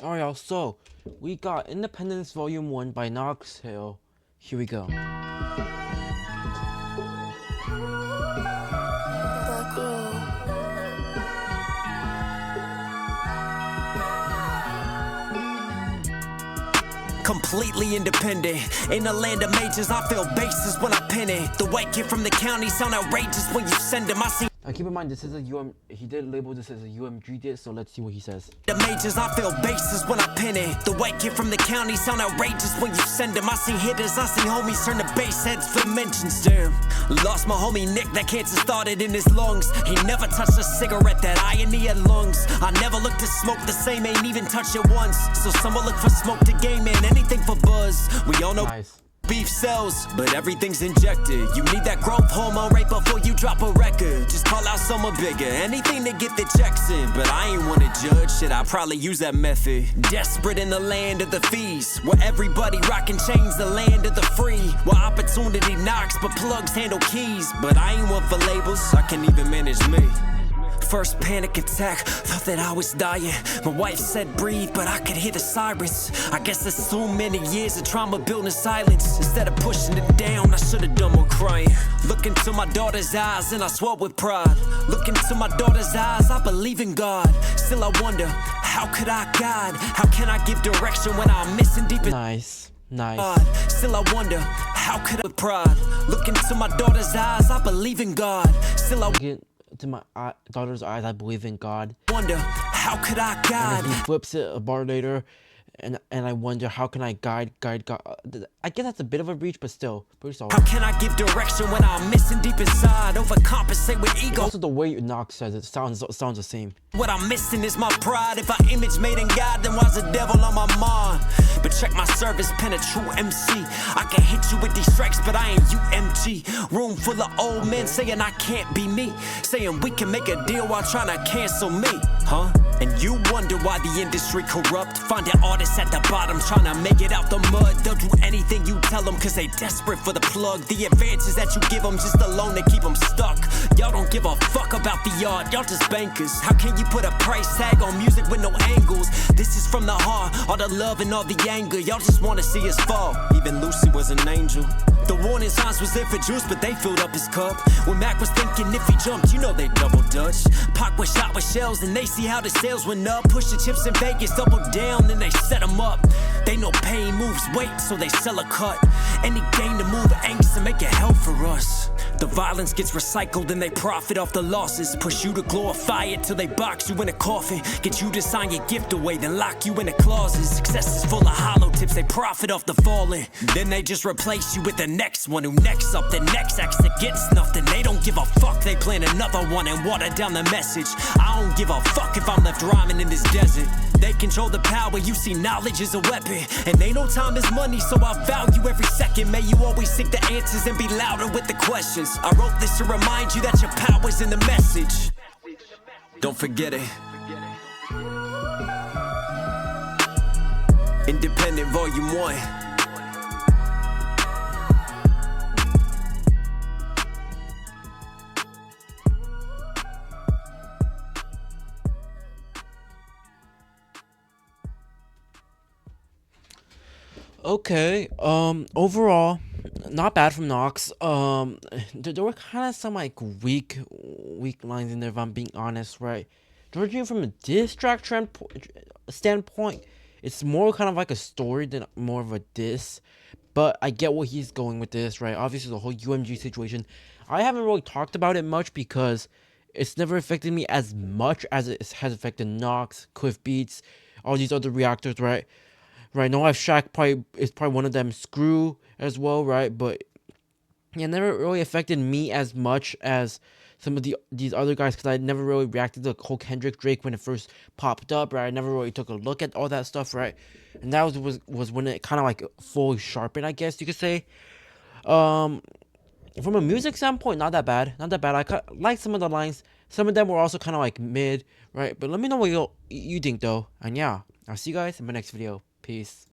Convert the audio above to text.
Alright, y'all, so we got Independence Volume 1 by Knox Hill. Here we go. Completely independent. In a land of majors, I feel bases when I pen it. The white kid from the county sound outrageous when you send him. I see. Now keep in mind, this is a he did label this as a UMG disc, so let's see what he says. The majors, I feel bases when I pen it. The white kid from the county sound outrageous when you send him. I see hitters, I see homies turn to base heads for mentions. Damn, lost my homie Nick, that cancer started in his lungs. He never touched a cigarette, that iron he had lungs. I never looked to smoke the same, ain't even touched it once. So someone look for smoke to game in, anything for buzz. We all know Nice. Beef sells, but everything's injected. You need that growth hormone right before you drop a record. Just call out someone bigger, anything to get the checks in. But I ain't wanna judge, shit, I probably use that method. Desperate in the land of the fees, where everybody rockin' chains, the land of the free. Where opportunity knocks, but plugs handle keys. But I ain't one for labels, I can even manage me. First panic attack, thought that I was dying. My wife said breathe, but I could hear the sirens. I guess it's so many years of trauma built in silence. Instead of pushing it down, I should've done more crying. Look into my daughter's eyes and I swell with pride. Look into my daughter's eyes, I believe in God. Still I wonder, how could I guide? How can I give direction when I'm missing deep in Nice. Still I wonder, how could I with pride? Look into my daughter's eyes, I believe in God. Still I Get to my daughter's eyes, I believe in God. wonder, how could I And guide? then he flips it a bar later, and I wonder, how can I guide God? I guess that's a bit of a reach, but still, pretty solid. How can I give direction when I'm missing deep inside? Overcompensate with ego. Also, the way Knox says it sounds the same. What I'm missing is my pride. If I image made in God, then why's the devil on my mind? But check my service, pen a true MC. I can hit you with these strikes, but I ain't UMG. Room full of old men saying I can't be me. Saying we can make a deal while trying to cancel me. Huh? And you wonder why the industry corrupt. Finding artists at the bottom trying to make it out the mud. They'll do anything you tell them cause they desperate for the plug. The advances that you give them just alone to keep them stuck. Y'all don't give a fuck about the art, y'all just bankers. How can you put a price tag on music with no angles? This is from the heart, all the love and all the anger. Y'all just wanna see us fall. Even Lucy was an angel. The warning signs was there for Juice, but they filled up his cup. When Mac was thinking if he jumped, you know they double dutch. Pac was shot with shells and they see how the sales went up. Push the chips in Vegas, double down, then they set them up. They know pain moves weight, so they sell a cut. Any gain to move angst and make it hell for us. The violence gets recycled and they profit off the losses. Push you to glorify it till they box you in a coffin. Get you to sign your gift away, then lock you in a closet. Success is full of hollow tips, they profit off the falling. Then they just replace you with the next one who next up. The next acts that gets snuffed and they don't give a fuck. They plan another one and water down the message. I don't give a fuck if I'm left rhyming in this desert. They control the power, you see knowledge is a weapon. And they know time is money, so I value every second. May you always seek the answers and be louder with the questions. I wrote this to remind you that your power's in the message. Don't forget it. Independent Volume 1. Okay, overall, not bad from Knox. There were kind of some like weak lines in there, if I'm being honest, right? Judging from a diss track standpoint, it's more kind of like a story than more of a diss. But I get what he's going with this, right? Obviously, the whole UMG situation, I haven't really talked about it much because it's never affected me as much as it has affected Knox, Cliff Beats, all these other reactors, right? Right, No Life Shack is probably one of them. Screw as well, right? But yeah, never really affected me as much as some of these other guys because I never really reacted to the whole Kendrick Drake when it first popped up, right? I never really took a look at all that stuff, right? And that was when it kind of like fully sharpened, I guess you could say. From a music standpoint, not that bad, I like some of the lines. Some of them were also kind of like mid, right? But let me know what you think though. And yeah, I'll see you guys in my next video. Peace.